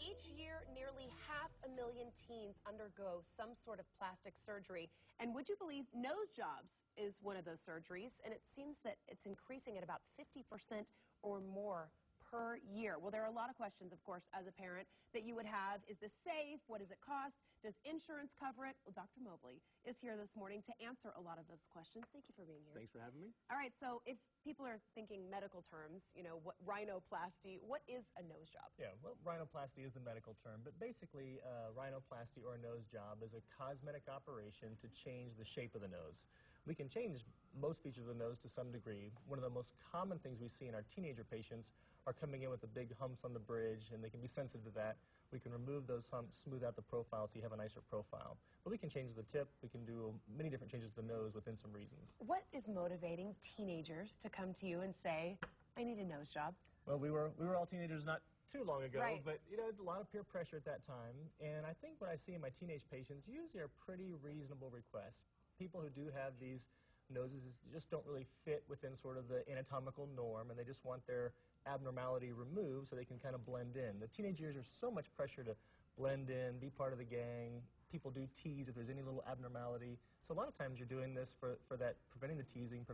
Each year, nearly 500,000 teens undergo some sort of plastic surgery. And would you believe nose jobs is one of those surgeries? And it seems that it's increasing at about 50% or more per year. Well, there are a lot of questions, of course, as a parent that you would have. Is this safe? What does it cost? Does insurance cover it? Well, Dr. Mobley is here this morning to answer a lot of those questions. Thank you for being here. Thanks for having me. All right, so if people are thinking medical terms, you know, what rhinoplasty, what is a nose job? Yeah, well, rhinoplasty is the medical term, but basically rhinoplasty or a nose job is a cosmetic operation to change the shape of the nose. We can change most features of the nose to some degree. One of the most common things we see in our teenager patients are coming in with the big humps on the bridge, and they can be sensitive to that. We can remove those humps, smooth out the profile so you have a nicer profile. But we can change the tip. We can do many different changes to the nose within some reasons. What is motivating teenagers to come to you and say, I need a nose job? Well, we were all teenagers not too long ago, right. But you know, it's a lot of peer pressure at that time. And I think what I see in my teenage patients usually are pretty reasonable requests. People who do have these noses just don't really fit within sort of the anatomical norm, and they just want their abnormality removed so they can kind of blend in. The teenage years are so much pressure to blend in, be part of the gang. People do tease if there's any little abnormality. So a lot of times you're doing this for that, preventing the teasing,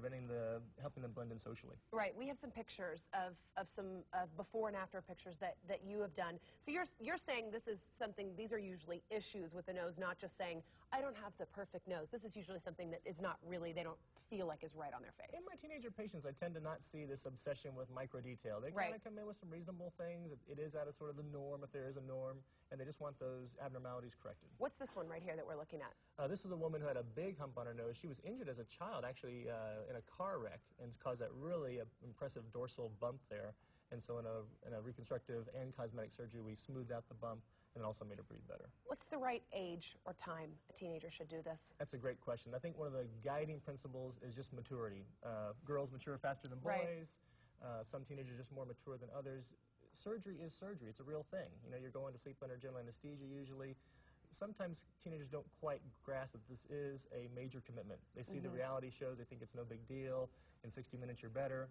helping them blend in socially. Right. We have some pictures of some before and after pictures that you have done. So you're saying this is something, these are usually issues with the nose, not just saying, I don't have the perfect nose. This is usually something that is not really, they don't feel like is right on their face. In my teenager patients, I tend to not see this obsession with micro detail. They kind of come in with some reasonable things. It is out of sort of the norm, if there is a norm, and they just want those abnormalities corrected. What's this one right here that we're looking at? This is a woman who had a big hump on her nose. She was injured as a child, actually, in a car wreck, and caused that really impressive dorsal bump there. And so in a reconstructive and cosmetic surgery, we smoothed out the bump and also made her breathe better. What's the right age or time a teenager should do this? That's a great question. I think one of the guiding principles is just maturity. Girls mature faster than boys. Right. Some teenagers are just more mature than others. Surgery is surgery. It's a real thing. You know, you're going to sleep under general anesthesia usually. Sometimes teenagers don't quite grasp that this is a major commitment. They see the reality shows, they think it's no big deal. In 60 minutes, you're better.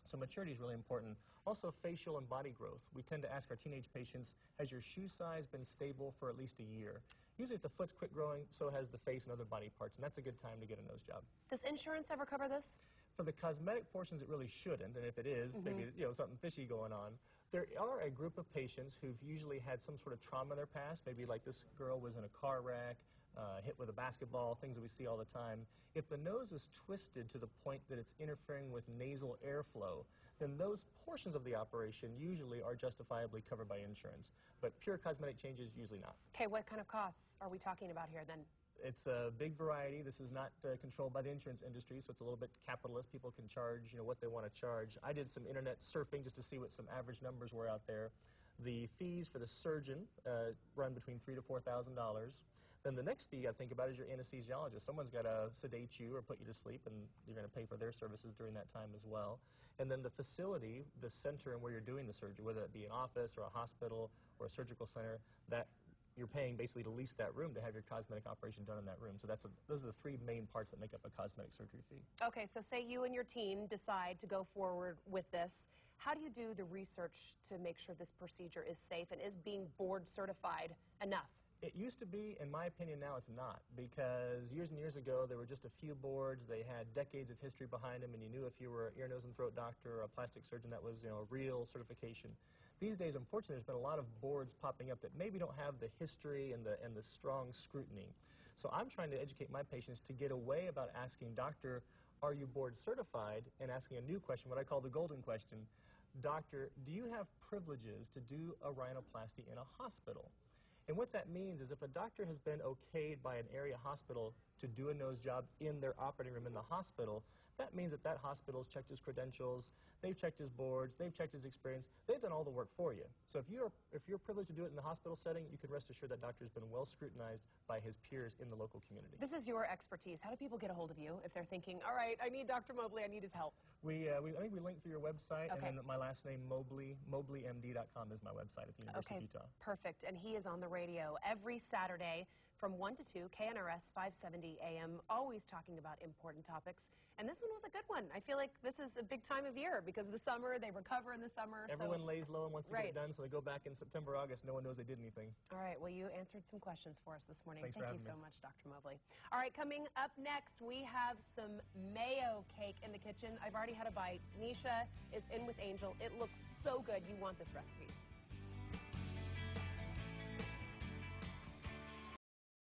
So maturity is really important. Also, facial and body growth. We tend to ask our teenage patients, has your shoe size been stable for at least a year? Usually if the foot's quit growing, so has the face and other body parts, and that's a good time to get a nose job. Does insurance ever cover this? For the cosmetic portions, it really shouldn't, and if it is, maybe something fishy going on. There are a group of patients who've usually had some sort of trauma in their past, maybe like this girl was in a car wreck, hit with a basketball, things that we see all the time. If the nose is twisted to the point that it's interfering with nasal airflow, then those portions of the operation usually are justifiably covered by insurance. But pure cosmetic changes, usually not. Okay, what kind of costs are we talking about here then? It's a big variety. This is not controlled by the insurance industry, so it's a little bit capitalist. People can charge, what they want to charge. I did some internet surfing just to see what some average numbers were out there. The fees for the surgeon run between $3,000 to $4,000. Then the next fee you got to think about is your anesthesiologist. Someone's got to sedate you or put you to sleep, and you're going to pay for their services during that time as well. And then the facility, the center and where you're doing the surgery, whether it be an office or a hospital or a surgical center, that you're paying basically to lease that room to have your cosmetic operation done in that room. So those are the three main parts that make up a cosmetic surgery fee. Okay, so say you and your team decide to go forward with this. How do you do the research to make sure this procedure is safe and is being board certified enough? It used to be, in my opinion, now it's not, because years and years ago there were just a few boards. They had decades of history behind them, and you knew if you were an ear, nose, and throat doctor or a plastic surgeon that was, a real certification. These days, unfortunately, there's been a lot of boards popping up that maybe don't have the history and the strong scrutiny. So I'm trying to educate my patients to get away about asking, doctor, are you board certified, and asking a new question, what I call the golden question, doctor, do you have privileges to do a rhinoplasty in a hospital? And what that means is if a doctor has been okayed by an area hospital to do a nose job in their operating room in the hospital, that means that hospital's checked his credentials, they've checked his boards, they've checked his experience, they've done all the work for you. So if you're privileged to do it in the hospital setting, you can rest assured that doctor's been well scrutinized by his peers in the local community. This is your expertise. How do people get a hold of you if they're thinking, all right, I need Dr. Mobley, I need his help? I think we link through your website, and then my last name, Mobley, mobleymd.com is my website at the University of Utah. Perfect. And he is on the radio every Saturday from 1 to 2, KNRS 570 AM, always talking about important topics. And this one was a good one. I feel like this is a big time of year because of the summer. They recover in the summer. Everyone lays low and wants to get Right. it done, so they go back in September, August. No one knows they did anything. All right, well, you answered some questions for us this morning. Thanks for Thank you having so me. much, Dr. Mobley. All right, coming up next, we have some mayo cake in the kitchen. I've already had a bite. Nisha is in with Angel. It looks so good. You want this recipe.